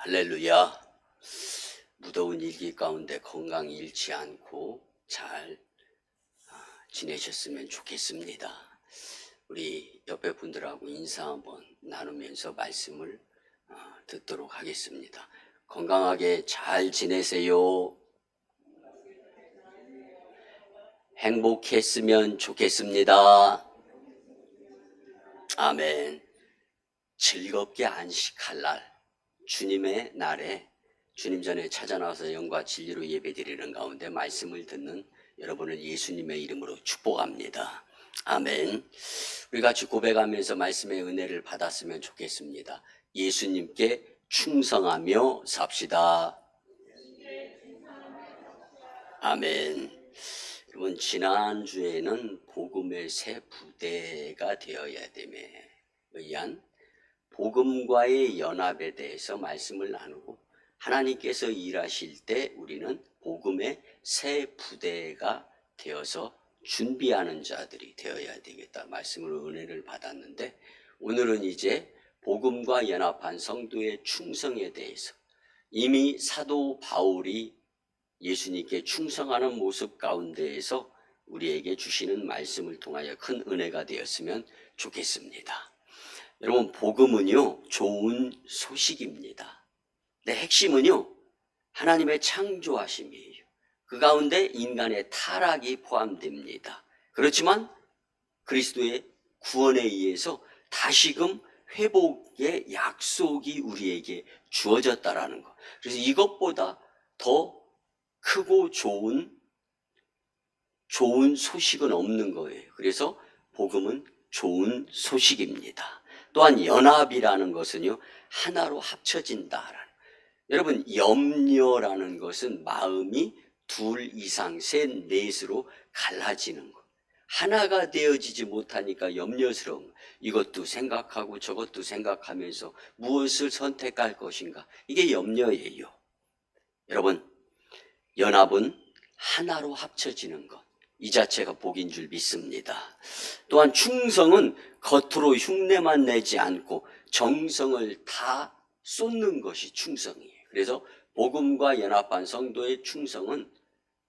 할렐루야. 무더운 일기 가운데 건강히 잃지 않고 잘 지내셨으면 좋겠습니다. 우리 옆에 분들하고 인사 한번 나누면서 말씀을 듣도록 하겠습니다. 건강하게 잘 지내세요. 행복했으면 좋겠습니다. 아멘. 즐겁게 안식할 날, 주님의 날에 주님 전에 찾아 나와서 영과 진리로 예배드리는 가운데 말씀을 듣는 여러분을 예수님의 이름으로 축복합니다. 아멘. 우리 같이 고백하면서 말씀의 은혜를 받았으면 좋겠습니다. 예수님께 충성하며 삽시다. 아멘. 여러분, 지난주에는 복음의 새 부대가 되어야 됨에 의한 복음과의 연합에 대해서 말씀을 나누고, 하나님께서 일하실 때 우리는 복음의 새 부대가 되어서 준비하는 자들이 되어야 되겠다 말씀으로 은혜를 받았는데, 오늘은 이제 복음과 연합한 성도의 충성에 대해서 이미 사도 바울이 예수님께 충성하는 모습 가운데에서 우리에게 주시는 말씀을 통하여 큰 은혜가 되었으면 좋겠습니다. 여러분, 복음은요, 좋은 소식입니다. 네, 핵심은요, 하나님의 창조하심이에요. 그 가운데 인간의 타락이 포함됩니다. 그렇지만 그리스도의 구원에 의해서 다시금 회복의 약속이 우리에게 주어졌다라는 것. 그래서 이것보다 더 크고 좋은 소식은 없는 거예요. 그래서 복음은 좋은 소식입니다. 또한 연합이라는 것은요, 하나로 합쳐진다라는. 여러분, 염려라는 것은 마음이 둘 이상 셋 넷으로 갈라지는 것. 하나가 되어지지 못하니까 염려스러운 것. 이것도 생각하고 저것도 생각하면서 무엇을 선택할 것인가. 이게 염려예요. 여러분, 연합은 하나로 합쳐지는 것, 이 자체가 복인 줄 믿습니다. 또한 충성은 겉으로 흉내만 내지 않고 정성을 다 쏟는 것이 충성이에요. 그래서 복음과 연합한 성도의 충성은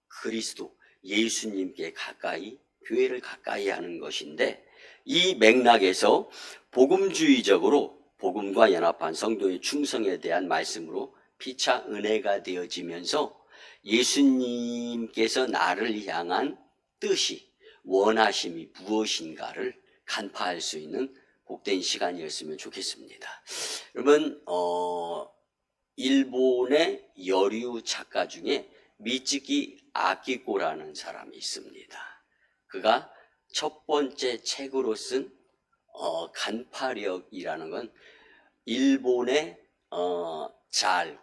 그리스도 예수님께 가까이, 교회를 가까이 하는 것인데, 이 맥락에서 복음주의적으로 복음과 연합한 성도의 충성에 대한 말씀으로 피차 은혜가 되어지면서 예수님께서 나를 향한 뜻이, 원하심이 무엇인가를 간파할 수 있는 복된 시간이었으면 좋겠습니다. 여러분, 일본의 여류 작가 중에 미츠키 아키코라는 사람이 있습니다. 그가 첫 번째 책으로 쓴 간파력이라는 건 일본의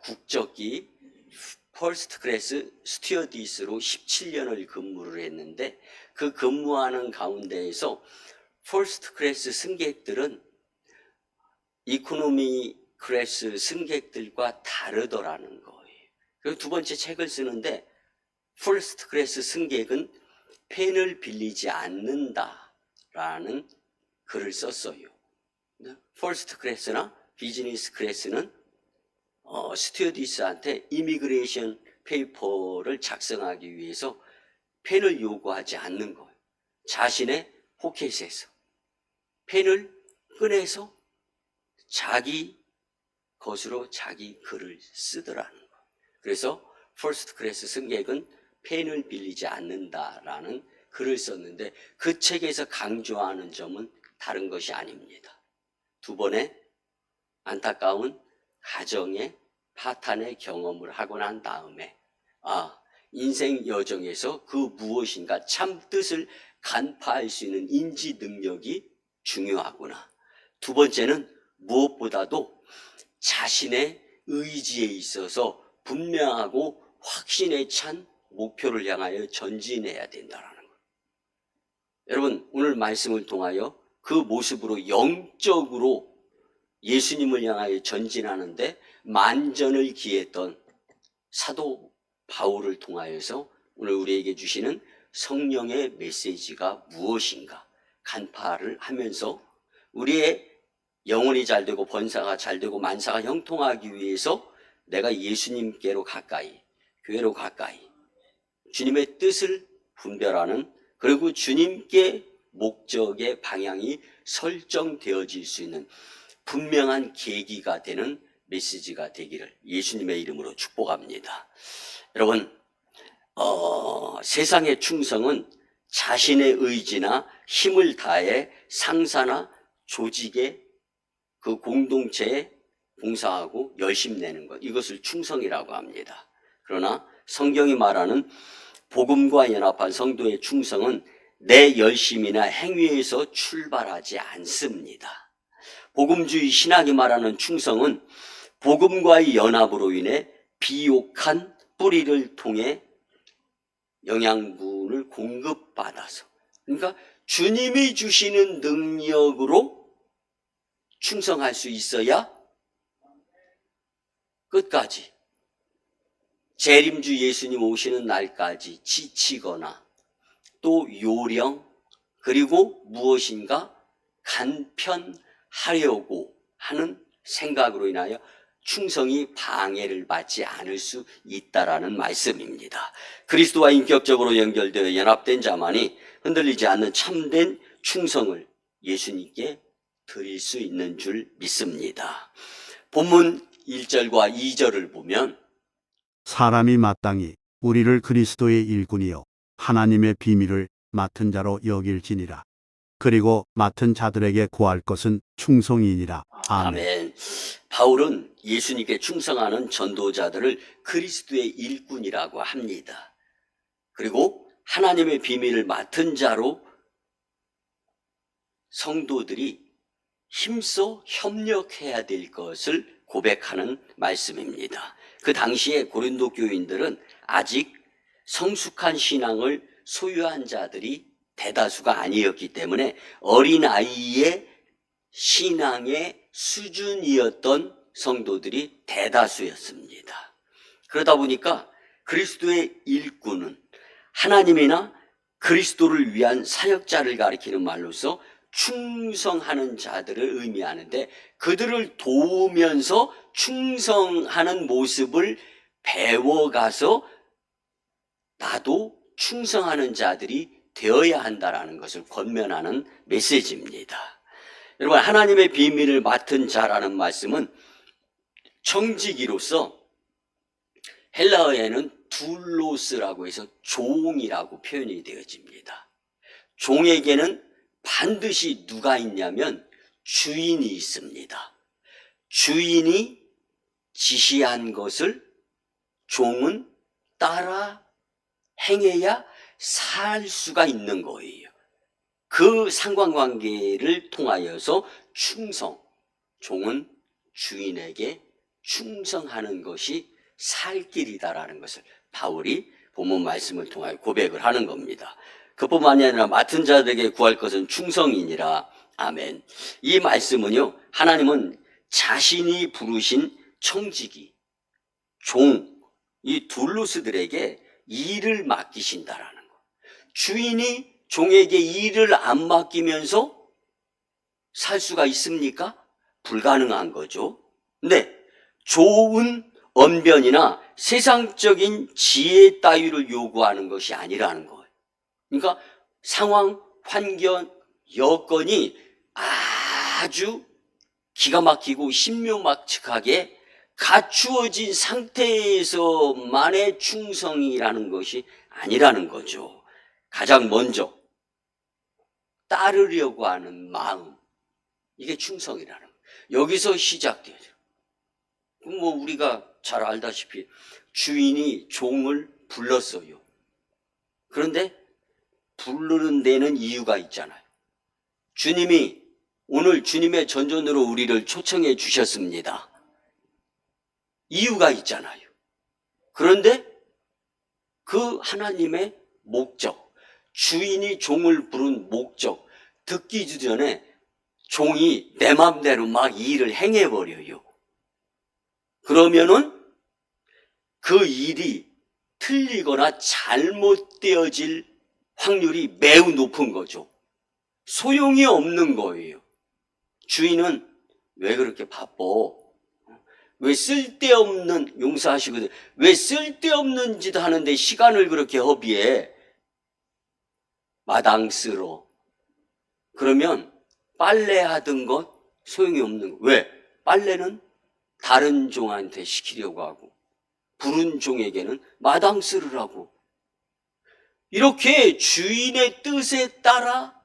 국적기 퍼스트 클래스 스튜어디스로 17년을 근무를 했는데, 그 근무하는 가운데에서 퍼스트 클래스 승객들은 이코노미 클래스 승객들과 다르더라는 거예요. 그리고 두 번째 책을 쓰는데, 퍼스트 클래스 승객은 펜을 빌리지 않는다라는 글을 썼어요. 퍼스트 클래스나 비즈니스 클래스는 스튜어디스한테 이미그레이션 페이퍼를 작성하기 위해서 펜을 요구하지 않는 거예요. 자신의 포켓에서 펜을 꺼내서 자기 것으로 자기 글을 쓰더라는 거예요. 그래서 퍼스트 클래스 승객은 펜을 빌리지 않는다라는 글을 썼는데, 그 책에서 강조하는 점은 다른 것이 아닙니다. 두 번의 안타까운 가정의 파탄의 경험을 하고 난 다음에, 인생 여정에서 그 무엇인가 참 뜻을 간파할 수 있는 인지 능력이 중요하구나. 두 번째는 무엇보다도 자신의 의지에 있어서 분명하고 확신에 찬 목표를 향하여 전진해야 된다는 것. 여러분, 오늘 말씀을 통하여 그 모습으로 영적으로 예수님을 향하여 전진하는데 만전을 기했던 사도 바울을 통하여서 오늘 우리에게 주시는 성령의 메시지가 무엇인가 간파를 하면서 우리의 영혼이 잘되고 번사가 잘되고 만사가 형통하기 위해서 내가 예수님께로 가까이, 교회로 가까이, 주님의 뜻을 분별하는, 그리고 주님께 목적의 방향이 설정되어질 수 있는 분명한 계기가 되는 메시지가 되기를 예수님의 이름으로 축복합니다. 여러분, 세상의 충성은 자신의 의지나 힘을 다해 상사나 조직의 그 공동체에 봉사하고 열심 내는 것, 이것을 충성이라고 합니다. 그러나 성경이 말하는 복음과 연합한 성도의 충성은 내 열심이나 행위에서 출발하지 않습니다. 복음주의 신학이 말하는 충성은 복음과의 연합으로 인해 비옥한 뿌리를 통해 영양분을 공급받아서, 그러니까 주님이 주시는 능력으로 충성할 수 있어야 끝까지, 재림주 예수님 오시는 날까지 지치거나 또 요령, 그리고 무엇인가 간편하려고 하는 생각으로 인하여 충성이 방해를 받지 않을 수 있다라는 말씀입니다. 그리스도와 인격적으로 연결되어 연합된 자만이 흔들리지 않는 참된 충성을 예수님께 드릴 수 있는 줄 믿습니다. 본문 1절과 2절을 보면 사람이 마땅히 우리를 그리스도의 일꾼이요 하나님의 비밀을 맡은 자로 여길지니라. 그리고 맡은 자들에게 구할 것은 충성이니라. 아멘. 바울은 예수님께 충성하는 전도자들을 그리스도의 일꾼이라고 합니다. 그리고 하나님의 비밀을 맡은 자로 성도들이 힘써 협력해야 될 것을 고백하는 말씀입니다. 그 당시에 고린도 교인들은 아직 성숙한 신앙을 소유한 자들이 대다수가 아니었기 때문에 어린아이의 신앙의 수준이었던 성도들이 대다수였습니다. 그러다 보니까 그리스도의 일꾼은 하나님이나 그리스도를 위한 사역자를 가리키는 말로서 충성하는 자들을 의미하는데, 그들을 도우면서 충성하는 모습을 배워가서 나도 충성하는 자들이 되어야 한다라는 것을 권면하는 메시지입니다. 여러분, 하나님의 비밀을 맡은 자라는 말씀은 청지기로서 헬라어에는 둘로스라고 해서 종이라고 표현이 되어집니다. 종에게는 반드시 누가 있냐면 주인이 있습니다. 주인이 지시한 것을 종은 따라 행해야 살 수가 있는 거예요. 그 상관관계를 통하여서 충성, 종은 주인에게 충성하는 것이 살 길이다라는 것을 바울이 본문 말씀을 통하여 고백을 하는 겁니다. 그뿐만이 아니라 맡은 자들에게 구할 것은 충성이니라. 아멘. 이 말씀은요, 하나님은 자신이 부르신 청지기, 종, 이 둘로스들에게 일을 맡기신다라는 거. 주인이 종에게 일을 안 맡기면서 살 수가 있습니까? 불가능한 거죠. 근데 좋은 언변이나 세상적인 지혜 따위를 요구하는 것이 아니라는 거예요. 그러니까 상황, 환경, 여건이 아주 기가 막히고 신묘막측하게 갖추어진 상태에서만의 충성이라는 것이 아니라는 거죠. 가장 먼저 따르려고 하는 마음, 이게 충성이라는 거예요. 여기서 시작돼요. 뭐 우리가 잘 알다시피 주인이 종을 불렀어요. 그런데 부르는 데는 이유가 있잖아요. 주님이 오늘 주님의 전전으로 우리를 초청해 주셨습니다. 이유가 있잖아요. 그런데 그 하나님의 목적, 주인이 종을 부른 목적 듣기 전에 종이 내 맘대로 막 일을 행해버려요. 그러면은 그 일이 틀리거나 잘못되어질 확률이 매우 높은 거죠. 소용이 없는 거예요. 주인은 왜 그렇게 바빠? 왜 쓸데없는, 용서하시거든, 왜 쓸데없는 짓 하는데 시간을 그렇게 허비해? 마당 쓸어. 그러면 빨래하던 것 소용이 없는 거. 왜? 빨래는 다른 종한테 시키려고 하고 부른 종에게는 마당 쓸으라고. 이렇게 주인의 뜻에 따라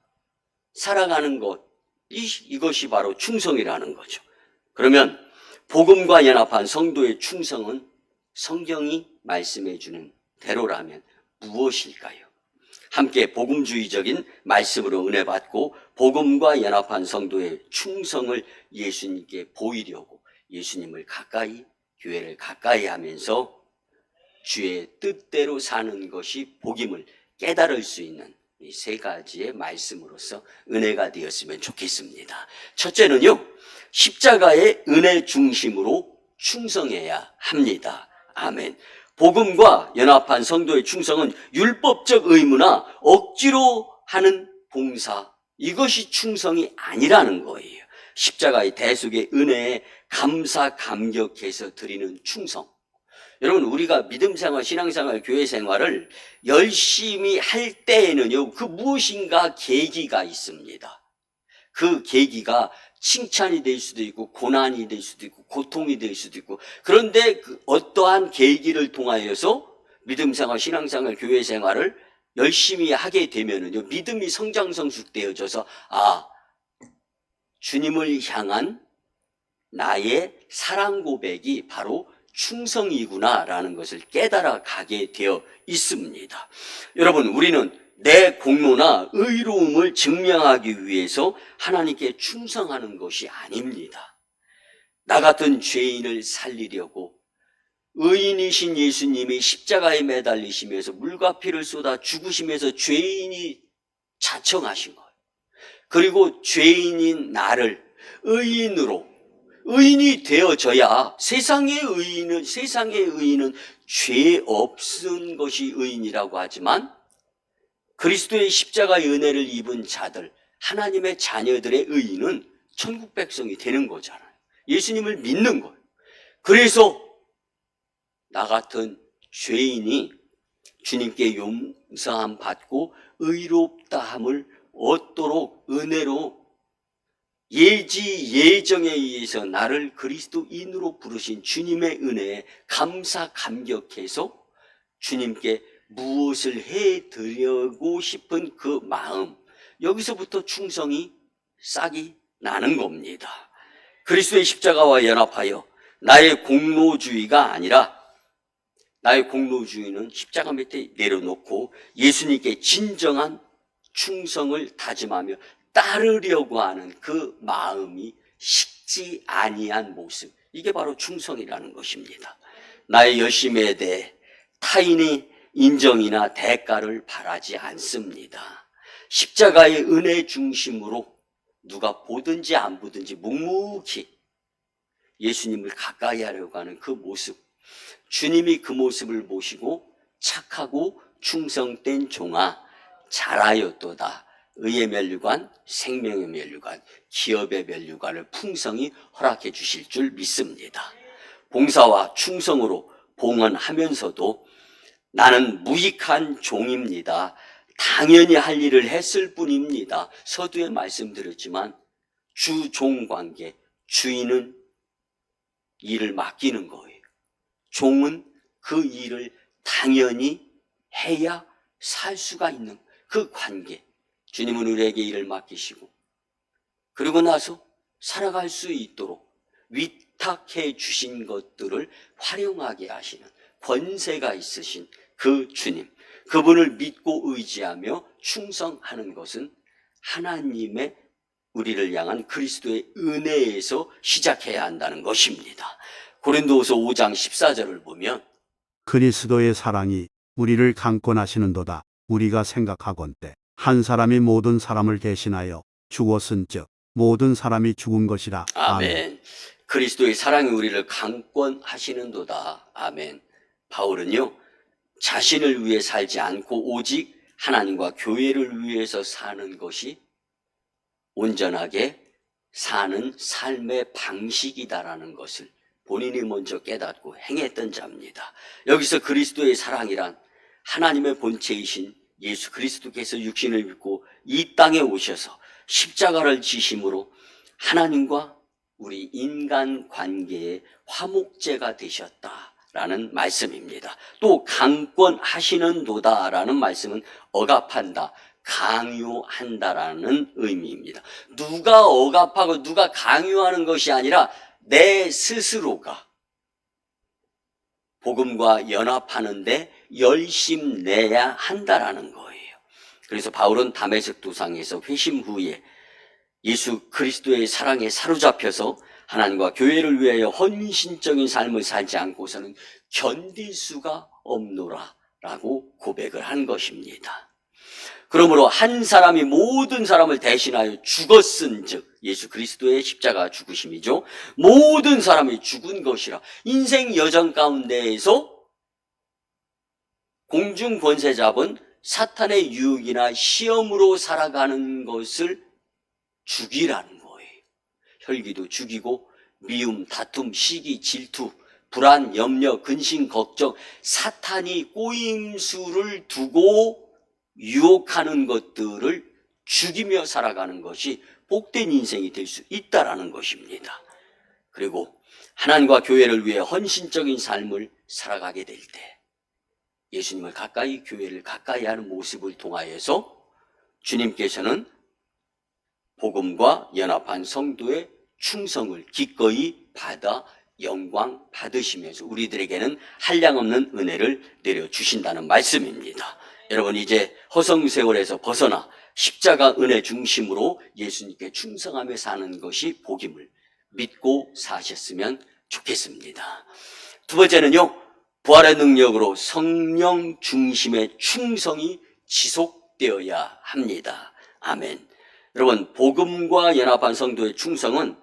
살아가는 것, 이것이 바로 충성이라는 거죠. 그러면 복음과 연합한 성도의 충성은 성경이 말씀해 주는 대로라면 무엇일까요? 함께 복음주의적인 말씀으로 은혜 받고 복음과 연합한 성도의 충성을 예수님께 보이려고 예수님을 가까이, 교회를 가까이 하면서 주의 뜻대로 사는 것이 복임을 깨달을 수 있는 이 세 가지의 말씀으로서 은혜가 되었으면 좋겠습니다. 첫째는요, 십자가의 은혜 중심으로 충성해야 합니다. 아멘. 복음과 연합한 성도의 충성은 율법적 의무나 억지로 하는 봉사, 이것이 충성이 아니라는 거예요. 십자가의 대속의 은혜에 감사 감격해서 드리는 충성. 여러분, 우리가 믿음생활, 신앙생활, 교회생활을 열심히 할 때에는요, 그 무엇인가 계기가 있습니다. 그 계기가 칭찬이 될 수도 있고 고난이 될 수도 있고 고통이 될 수도 있고, 그런데 그 어떠한 계기를 통하여서 믿음생활, 신앙생활, 교회생활을 열심히 하게 되면은요, 믿음이 성장성숙되어져서 주님을 향한 나의 사랑 고백이 바로 충성이구나라는 것을 깨달아 가게 되어 있습니다. 여러분, 우리는 내 공로나 의로움을 증명하기 위해서 하나님께 충성하는 것이 아닙니다. 나 같은 죄인을 살리려고 의인이신 예수님이 십자가에 매달리시면서 물과 피를 쏟아 죽으시면서 죄인이 자청하신 거예요. 그리고 죄인인 나를 의인이 되어져야 세상의 의인은 죄 없은 것이 의인이라고 하지만 그리스도의 십자가의 은혜를 입은 자들, 하나님의 자녀들의 의인은 천국 백성이 되는 거잖아요. 예수님을 믿는 거예요. 그래서 나 같은 죄인이 주님께 용서함 받고 의롭다함을 얻도록 은혜로 예정에 의해서 나를 그리스도인으로 부르신 주님의 은혜에 감사 감격해서 주님께 무엇을 해드리고 싶은 그 마음, 여기서부터 충성이 싹이 나는 겁니다. 그리스도의 십자가와 연합하여 나의 공로주의가 아니라, 나의 공로주의는 십자가 밑에 내려놓고 예수님께 진정한 충성을 다짐하며 따르려고 하는 그 마음이 식지 아니한 모습, 이게 바로 충성이라는 것입니다. 나의 열심에 대해 타인의 인정이나 대가를 바라지 않습니다. 십자가의 은혜 중심으로 누가 보든지 안 보든지 묵묵히 예수님을 가까이 하려고 하는 그 모습, 주님이 그 모습을 보시고 착하고 충성된 종아 잘하였도다, 의의 면류관, 생명의 면류관, 기업의 면류관을 풍성히 허락해 주실 줄 믿습니다. 봉사와 충성으로 봉헌하면서도 나는 무익한 종입니다, 당연히 할 일을 했을 뿐입니다. 서두에 말씀드렸지만 주-종 관계, 주인은 일을 맡기는 거예요. 종은 그 일을 당연히 해야 살 수가 있는 그 관계, 주님은 우리에게 일을 맡기시고 그리고 나서 살아갈 수 있도록 위탁해 주신 것들을 활용하게 하시는 권세가 있으신 그 주님, 그분을 믿고 의지하며 충성하는 것은 하나님의 우리를 향한 그리스도의 은혜에서 시작해야 한다는 것입니다. 고린도후서 5장 14절을 보면 그리스도의 사랑이 우리를 강권하시는도다. 우리가 생각하건대 한 사람이 모든 사람을 대신하여 죽었은즉 모든 사람이 죽은 것이라. 아멘. 그리스도의 사랑이 우리를 강권하시는도다. 아멘. 바울은요, 자신을 위해 살지 않고 오직 하나님과 교회를 위해서 사는 것이 온전하게 사는 삶의 방식이다라는 것을 본인이 먼저 깨닫고 행했던 자입니다. 여기서 그리스도의 사랑이란 하나님의 본체이신 예수 그리스도께서 육신을 입고 이 땅에 오셔서 십자가를 지심으로 하나님과 우리 인간 관계의 화목제가 되셨다라는 말씀입니다. 또 강권하시는도다라는 말씀은 억압한다, 강요한다라는 의미입니다. 누가 억압하고 누가 강요하는 것이 아니라 내 스스로가 복음과 연합하는데 열심내야 한다라는 거예요. 그래서 바울은 다메섹 도상에서 회심 후에 예수 그리스도의 사랑에 사로잡혀서 하나님과 교회를 위하여 헌신적인 삶을 살지 않고서는 견딜 수가 없노라 라고 고백을 한 것입니다. 그러므로 한 사람이 모든 사람을 대신하여 죽었은즉, 예수 그리스도의 십자가 죽으심이죠. 모든 사람이 죽은 것이라. 인생 여정 가운데에서 공중 권세 잡은 사탄의 유혹이나 시험으로 살아가는 것을 죽이라는 거예요. 혈기도 죽이고 미움, 다툼, 시기, 질투, 불안, 염려, 근심, 걱정, 사탄이 꼬임수를 두고 유혹하는 것들을 죽이며 살아가는 것이 복된 인생이 될 수 있다라는 것입니다. 그리고 하나님과 교회를 위해 헌신적인 삶을 살아가게 될 때 예수님을 가까이, 교회를 가까이 하는 모습을 통하여서 주님께서는 복음과 연합한 성도의 충성을 기꺼이 받아 영광 받으시면서 우리들에게는 한량없는 은혜를 내려주신다는 말씀입니다. 여러분, 이제 허송세월에서 벗어나 십자가 은혜 중심으로 예수님께 충성하며 사는 것이 복임을 믿고 사셨으면 좋겠습니다. 두 번째는요, 부활의 능력으로 성령 중심의 충성이 지속되어야 합니다. 아멘. 여러분, 복음과 연합한 성도의 충성은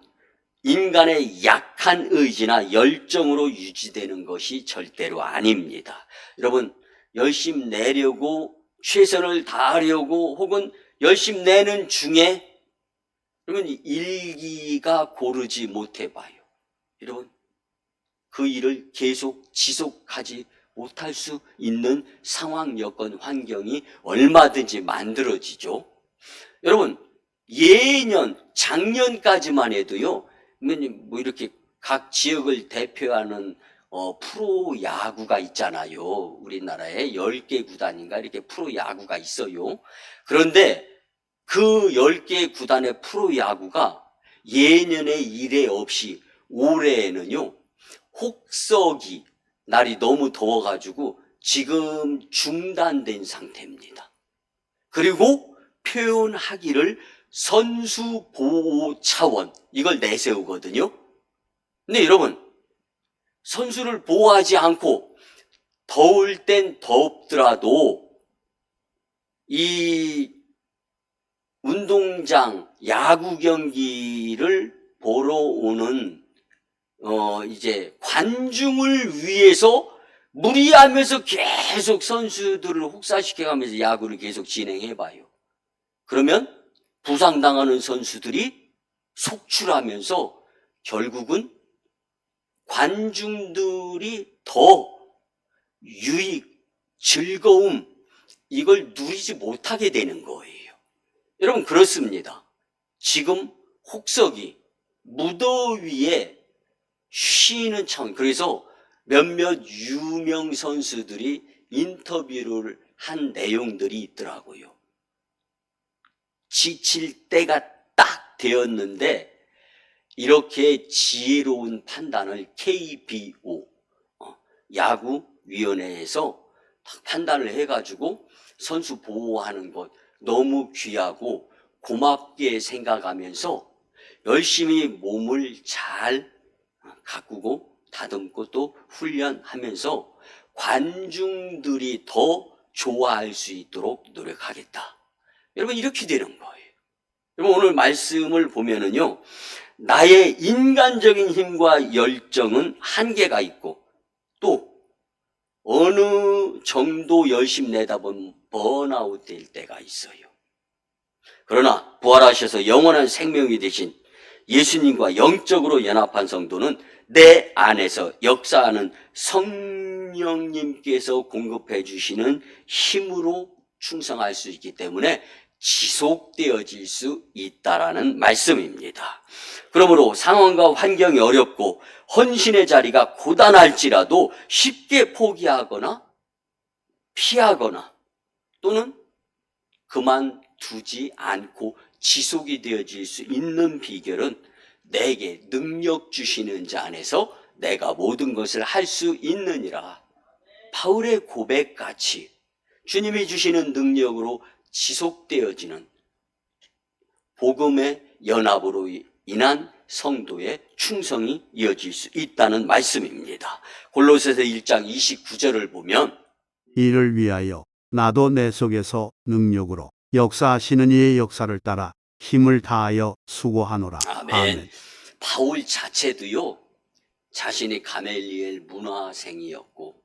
인간의 약한 의지나 열정으로 유지되는 것이 절대로 아닙니다. 여러분, 열심 내려고 최선을 다하려고 혹은 열심 내는 중에 여러분 일기가 고르지 못해 봐요. 여러분, 그 일을 계속 지속하지 못할 수 있는 상황, 여건, 환경이 얼마든지 만들어지죠. 여러분, 예년, 작년까지만 해도요, 뭐 이렇게 각 지역을 대표하는 프로 야구가 있잖아요. 우리나라에 10개 구단인가 이렇게 프로 야구가 있어요. 그런데 그 10개 구단의 프로 야구가 예년에 이래 없이 올해에는요, 혹서기, 날이 너무 더워가지고 지금 중단된 상태입니다. 그리고 표현하기를 선수 보호 차원, 이걸 내세우거든요. 근데 여러분, 선수를 보호하지 않고 더울 땐 덥더라도 이 운동장 야구 경기를 보러 오는 이제 관중을 위해서 무리하면서 계속 선수들을 혹사시켜가면서 야구를 계속 진행해봐요. 그러면 부상당하는 선수들이 속출하면서 결국은 관중들이 더 유익, 즐거움, 이걸 누리지 못하게 되는 거예요. 여러분, 그렇습니다. 지금 혹서기, 무더위에 쉬는 차원, 그래서 몇몇 유명 선수들이 인터뷰를 한 내용들이 있더라고요. 지칠 때가 딱 되었는데 이렇게 지혜로운 판단을 KBO, 야구위원회에서 판단을 해가지고 선수 보호하는 것 너무 귀하고 고맙게 생각하면서 열심히 몸을 잘 가꾸고 다듬고 또 훈련하면서 관중들이 더 좋아할 수 있도록 노력하겠다. 여러분, 이렇게 되는 거예요. 여러분, 오늘 말씀을 보면은요, 나의 인간적인 힘과 열정은 한계가 있고 또 어느 정도 열심 내다 보면 번아웃 될 때가 있어요. 그러나 부활하셔서 영원한 생명이 되신 예수님과 영적으로 연합한 성도는 내 안에서 역사하는 성령님께서 공급해 주시는 힘으로 충성할 수 있기 때문에 지속되어질 수 있다라는 말씀입니다. 그러므로 상황과 환경이 어렵고 헌신의 자리가 고단할지라도 쉽게 포기하거나 피하거나 또는 그만두지 않고 지속이 되어질 수 있는 비결은 내게 능력 주시는 자 안에서 내가 모든 것을 할 수 있느니라. 바울의 고백같이 주님이 주시는 능력으로 지속되어지는 복음의 연합으로 인한 성도의 충성이 이어질 수 있다는 말씀입니다. 골로새서 1장 29절을 보면 이를 위하여 나도 내 속에서 능력으로 역사하시는 이의 역사를 따라 힘을 다하여 수고하노라. 아멘. 바울 자체도요, 자신이 가멜리엘 문화생이었고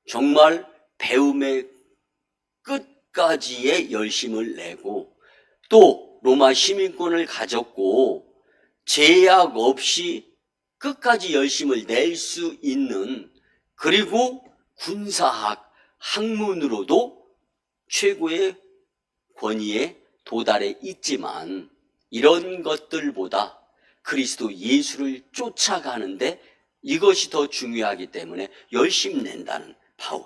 정말 배움의 끝까지의 열심을 내고 또 로마 시민권을 가졌고 제약 없이 끝까지 열심을 낼 수 있는, 그리고 군사학 학문으로도 최고의 권위에 도달해 있지만 이런 것들보다 그리스도 예수를 쫓아가는데 이것이 더 중요하기 때문에 열심 낸다는 바울.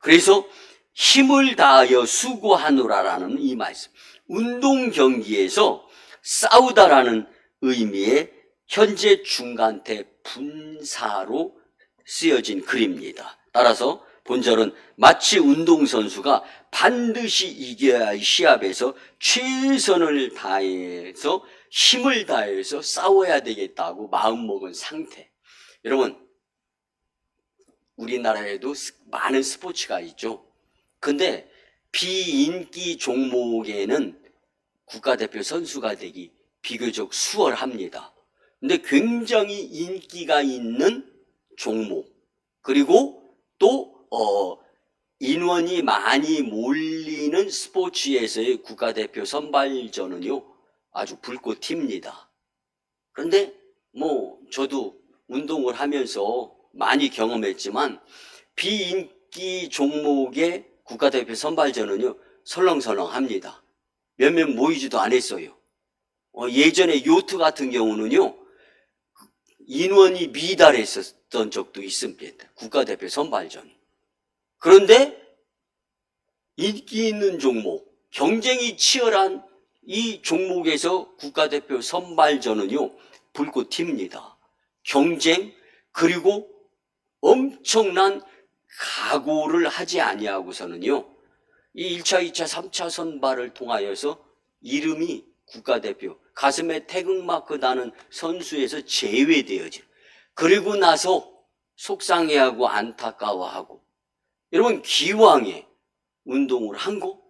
그래서 힘을 다하여 수고하노라라는 이 말씀, 운동 경기에서 싸우다라는 의미의 현재 중간태 분사로 쓰여진 글입니다. 따라서 본절은 마치 운동선수가 반드시 이겨야 할 시합에서 최선을 다해서 힘을 다해서 싸워야 되겠다고 마음먹은 상태. 여러분, 우리나라에도 많은 스포츠가 있죠. 근데 비인기 종목에는 국가대표 선수가 되기 비교적 수월합니다. 근데 굉장히 인기가 있는 종목, 그리고 또 인원이 많이 몰리는 스포츠에서의 국가대표 선발전은요 아주 불꽃 튑니다. 그런데 저도 운동을 하면서 많이 경험했지만 비인기 종목의 국가대표 선발전은요 설렁설렁합니다. 몇몇 모이지도 않았어요. 예전에 요트 같은 경우는요 인원이 미달했었던 적도 있습니다. 국가대표 선발전이. 그런데 인기 있는 종목, 경쟁이 치열한 이 종목에서 국가대표 선발전은요 불꽃 튑니다. 경쟁, 그리고 엄청난 각오를 하지 아니하고서는요 이 1차, 2차, 3차 선발을 통하여서 이름이 국가대표, 가슴에 태극마크 나는 선수에서 제외되어진, 그리고 나서 속상해하고 안타까워하고, 여러분 기왕에 운동을 한 거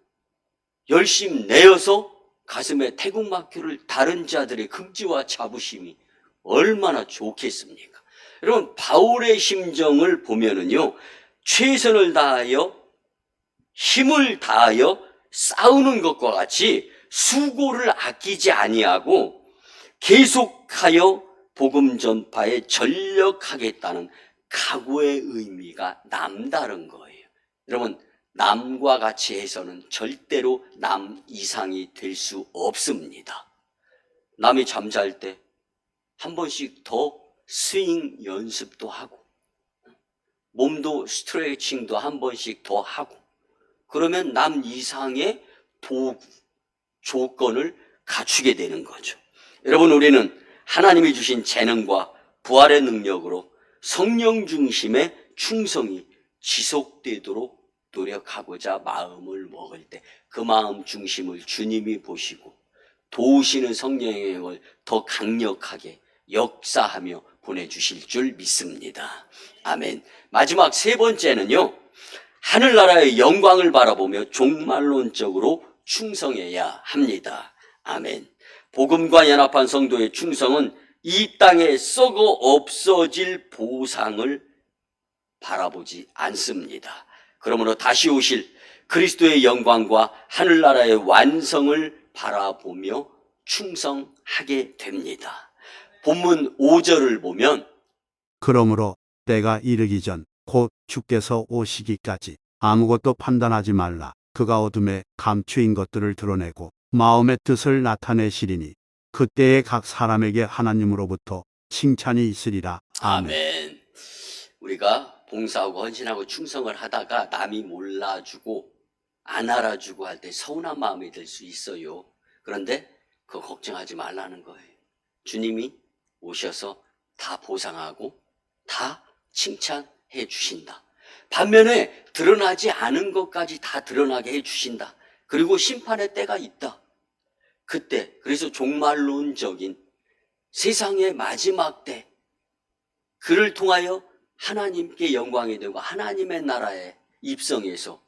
열심히 내어서 가슴에 태극마크를 다른 자들의 긍지와 자부심이 얼마나 좋겠습니까? 여러분 바울의 심정을 보면은요 최선을 다하여 힘을 다하여 싸우는 것과 같이 수고를 아끼지 아니하고 계속하여 복음 전파에 전력하겠다는 각오의 의미가 남다른 거예요. 여러분 남과 같이 해서는 절대로 남 이상이 될 수 없습니다. 남이 잠잘 때 한 번씩 더 스윙 연습도 하고 몸도 스트레칭도 한 번씩 더 하고, 그러면 남 이상의 조건을 갖추게 되는 거죠. 여러분 우리는 하나님이 주신 재능과 부활의 능력으로 성령 중심의 충성이 지속되도록 노력하고자 마음을 먹을 때 그 마음 중심을 주님이 보시고 도우시는 성령의 영을 더 강력하게 역사하며 보내주실 줄 믿습니다. 아멘. 마지막 세 번째는요, 하늘나라의 영광을 바라보며 종말론적으로 충성해야 합니다. 아멘. 복음과 연합한 성도의 충성은 이 땅에 썩어 없어질 보상을 바라보지 않습니다. 그러므로 다시 오실 그리스도의 영광과 하늘나라의 완성을 바라보며 충성하게 됩니다. 본문 5절을 보면 그러므로 때가 이르기 전 곧 주께서 오시기까지 아무것도 판단하지 말라. 그가 어둠에 감추인 것들을 드러내고 마음의 뜻을 나타내시리니 그때에 각 사람에게 하나님으로부터 칭찬이 있으리라. 아멘. 아멘. 우리가 봉사하고 헌신하고 충성을 하다가 남이 몰라주고 안 알아주고 할 때 서운한 마음이 들 수 있어요. 그런데 그거 걱정하지 말라는 거예요. 주님이 오셔서 다 보상하고 다 칭찬해 주신다. 반면에 드러나지 않은 것까지 다 드러나게 해 주신다. 그리고 심판의 때가 있다. 그때 그래서 종말론적인 세상의 마지막 때 그를 통하여 하나님께 영광이 되고 하나님의 나라에 입성해서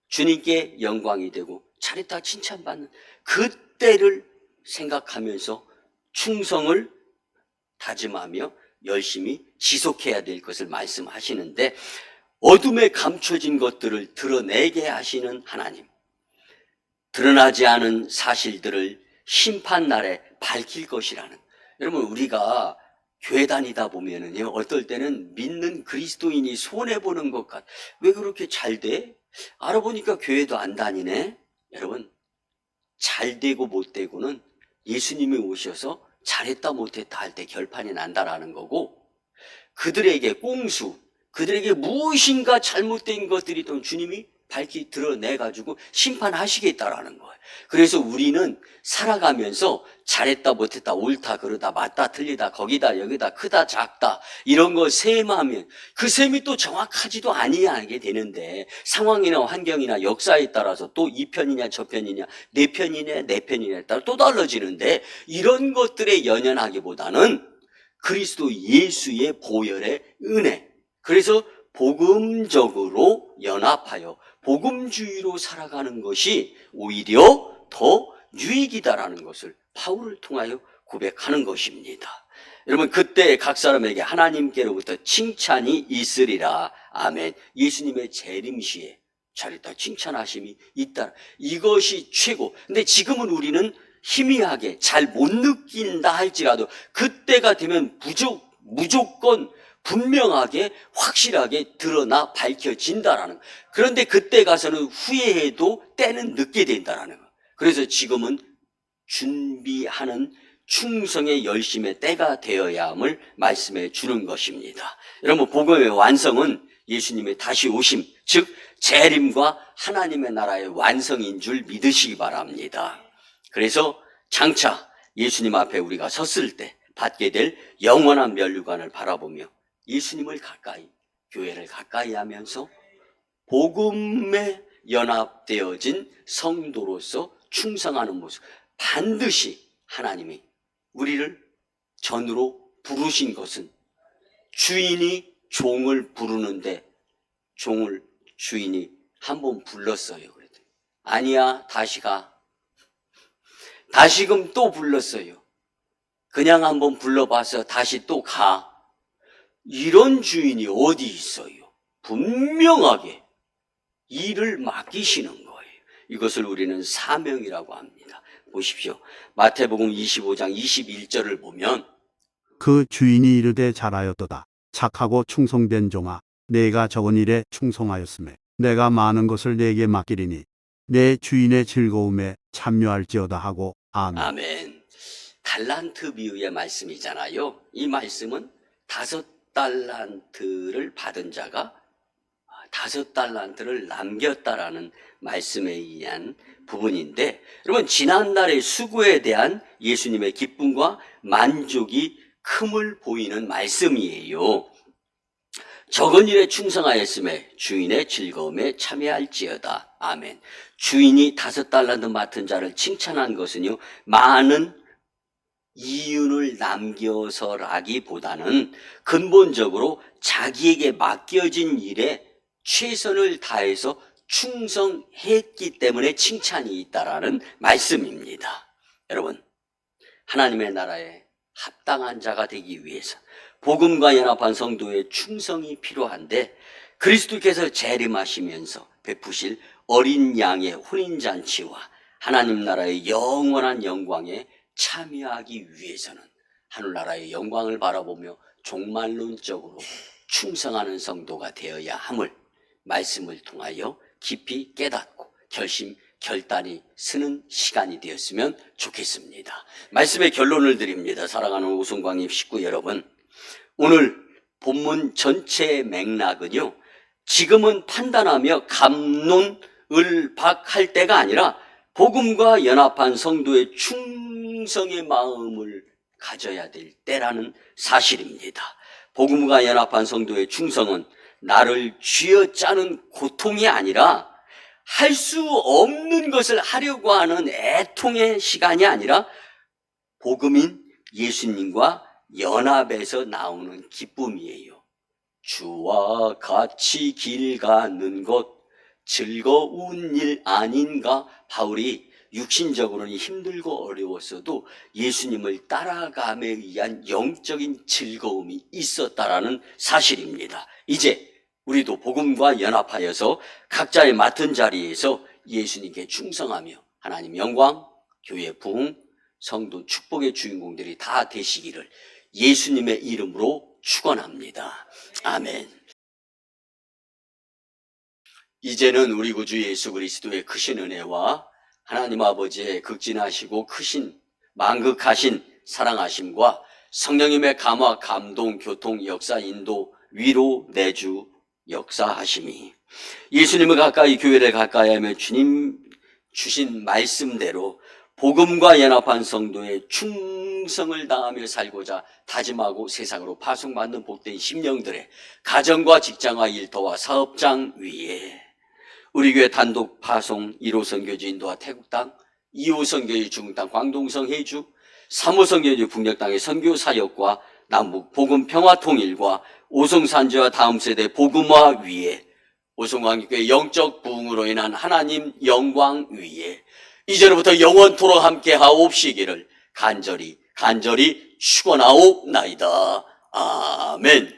주님께 영광이 되고 차례다 칭찬받는 그때를 생각하면서 충성을 다짐하며 열심히 지속해야 될 것을 말씀하시는데 어둠에 감춰진 것들을 드러내게 하시는 하나님, 드러나지 않은 사실들을 심판날에 밝힐 것이라는. 여러분, 우리가 교회 다니다 보면은요, 어떨 때는 믿는 그리스도인이 손해보는 것 같아. 왜 그렇게 잘 돼? 알아보니까 교회도 안 다니네? 여러분, 잘 되고 못 되고는 예수님이 오셔서 잘했다 못했다 할 때 결판이 난다라는 거고, 그들에게 꼼수, 그들에게 무엇인가 잘못된 것들이 있던 주님이 밝히 드러내가지고 심판하시겠다라는 거예요. 그래서 우리는 살아가면서 잘했다 못했다 옳다 그르다 맞다 틀리다 거기다 여기다 크다 작다 이런 거 셈하면 그 셈이 또 정확하지도 아니하게 되는데 상황이나 환경이나 역사에 따라서 또 이 편이냐 저 편이냐 내 편이냐 내 편이냐에 따라 또 달라지는데 이런 것들에 연연하기보다는 그리스도 예수의 보혈의 은혜, 그래서 복음적으로 연합하여 복음주의로 살아가는 것이 오히려 더 유익이다라는 것을 바울을 통하여 고백하는 것입니다. 여러분, 그때 각 사람에게 하나님께로부터 칭찬이 있으리라. 아멘. 예수님의 재림시에 잘했다 칭찬하심이 있다. 이것이 최고. 근데 지금은 우리는 희미하게 잘 못 느낀다 할지라도 그때가 되면 무조건 분명하게 확실하게 드러나 밝혀진다라는 거. 그런데 그때 가서는 후회해도 때는 늦게 된다라는 거. 그래서 지금은 준비하는 충성의 열심의 때가 되어야 함을 말씀해 주는 것입니다. 여러분, 복음의 완성은 예수님의 다시 오심, 즉 재림과 하나님의 나라의 완성인 줄 믿으시기 바랍니다. 그래서 장차 예수님 앞에 우리가 섰을 때 받게 될 영원한 면류관을 바라보며 예수님을 가까이, 교회를 가까이 하면서 복음에 연합되어진 성도로서 충성하는 모습, 반드시 하나님이 우리를 전으로 부르신 것은 주인이 종을 부르는데 종을 주인이 한번 불렀어요. 그랬더니 아니야, 다시 가. 다시금 또 불렀어요. 그냥 한번 불러봐서 다시 또 가. 이런 주인이 어디 있어요? 분명하게 일을 맡기시는 거예요. 이것을 우리는 사명이라고 합니다. 보십시오. 마태복음 25장 21절을 보면 그 주인이 이르되 잘하였도다. 착하고 충성된 종아, 내가 적은 일에 충성하였음에 내가 많은 것을 내게 맡기리니 내 주인의 즐거움에 참여할지어다 하고. 아멘. 아멘. 달란트 비유의 말씀이잖아요. 이 말씀은 5달란트를 받은 자가 5달란트를 남겼다라는 말씀에 의한 부분인데, 여러분, 지난날의 수고에 대한 예수님의 기쁨과 만족이 큼을 보이는 말씀이에요. 적은 일에 충성하였음에 주인의 즐거움에 참여할지어다. 아멘. 주인이 5달란트 맡은 자를 칭찬한 것은요, 많은 이윤을 남겨서라기보다는 근본적으로 자기에게 맡겨진 일에 최선을 다해서 충성했기 때문에 칭찬이 있다라는 말씀입니다. 여러분, 하나님의 나라에 합당한 자가 되기 위해서 복음과 연합한 성도의 충성이 필요한데, 그리스도께서 재림하시면서 베푸실 어린 양의 혼인잔치와 하나님 나라의 영원한 영광에 참여하기 위해서는 하늘나라의 영광을 바라보며 종말론적으로 충성하는 성도가 되어야 함을 말씀을 통하여 깊이 깨닫고 결단이 서는 시간이 되었으면 좋겠습니다. 말씀의 결론을 드립니다. 사랑하는 오송광립 식구 여러분, 오늘 본문 전체의 맥락은요, 지금은 판단하며 갑론을박할 때가 아니라 복음과 연합한 성도의 충성의 마음을 가져야 될 때라는 사실입니다. 복음과 연합한 성도의 충성은 나를 쥐어짜는 고통이 아니라 할 수 없는 것을 하려고 하는 애통의 시간이 아니라 복음인 예수님과 연합에서 나오는 기쁨이에요. 주와 같이 길 가는 것 즐거운 일 아닌가? 바울이 육신적으로는 힘들고 어려웠어도 예수님을 따라감에 의한 영적인 즐거움이 있었다라는 사실입니다. 이제 우리도 복음과 연합하여서 각자의 맡은 자리에서 예수님께 충성하며 하나님 영광, 교회 부흥, 성도 축복의 주인공들이 다 되시기를 예수님의 이름으로 축원합니다. 아멘. 이제는 우리 구주 예수 그리스도의 크신 은혜와 하나님 아버지의 극진하시고 크신 만극하신 사랑하심과 성령님의 감화, 감동, 교통, 역사, 인도, 위로, 내주, 역사하심이 예수님을 가까이 교회를 가까이 하며 주님 주신 말씀대로 복음과 연합한 성도의 충성을 다하며 살고자 다짐하고 세상으로 파송받는 복된 심령들의 가정과 직장과 일터와 사업장 위에 우리 교회 단독 파송 1호 선교지 인도와 태국 땅, 2호 선교지 중국 땅 광동성 해주, 3호 선교지 북녘 땅의 선교 사역과 남북 복음 평화 통일과 오송산지와 다음 세대 복음화 위에 오송광교회 영적 부흥으로 인한 하나님 영광 위에 이제로부터 영원토록 함께 하옵시기를 간절히 축원하옵나이다. 아멘.